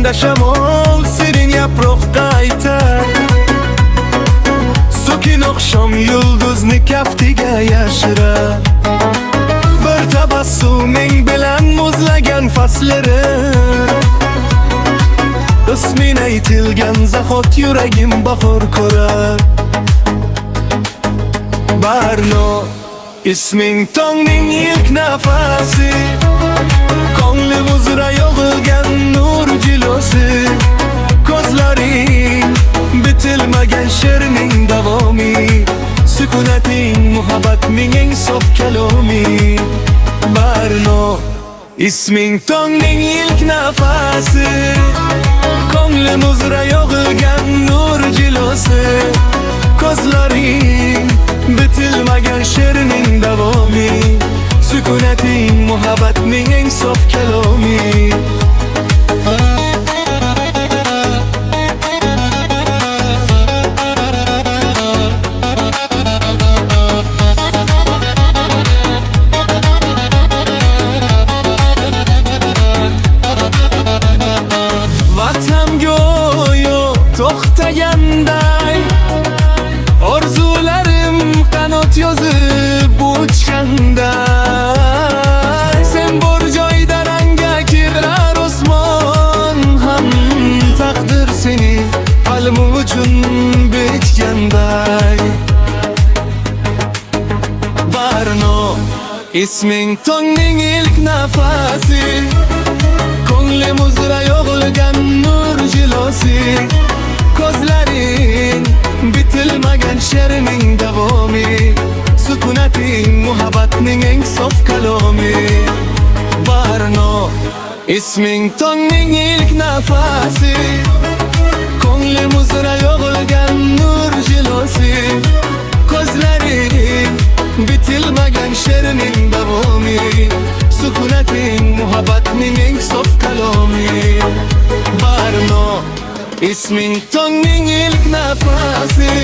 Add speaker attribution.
Speaker 1: Ko'nglimda shamol serin yaproqqa aytar, so'kin oqshom yulduzni kaftiga yashirar. Bir tabassuming bilan muzlagan faslarim, ismin aytilgan zahot yuragim bahor ko'rar. Barno isming tongning ilk nafasi, ko'nglim uzra yog'ilgan nur jilosi. Ko'zlaring bitilmagan she'rning davomi, sukunating muhabbatning eng sof kalomi. Barno isming tongning ilk nafasi, ko'nglim uzra yog'ilgan nur jilosi. Ko'zlaring bitilmagan she'rning davomi, sukunating muhabbatning eng sof kalomi. Vatan go'yo to'xtaganday, orzularim qanot yozib uchganday. Sen bor joyda ranga kirar osmon ham, taqdir seni qalbi uchun bitganday. Barno isming tongning ilk nafasi, ko'nglim uzra yog'ilgan nur jilosi. Ko'zlaring bitilmagan she'rning davomi, sukunating muhabbatning eng sof kalomi. Barno isming tongning ilk nafasi, ko'nglim uzra yog'ilgan nur jilosi. Ko'zlaring bitilmagan she'rning davomi, sukunating muhabbatning eng sof kalomi. Barno isming tongning ilk nafasi,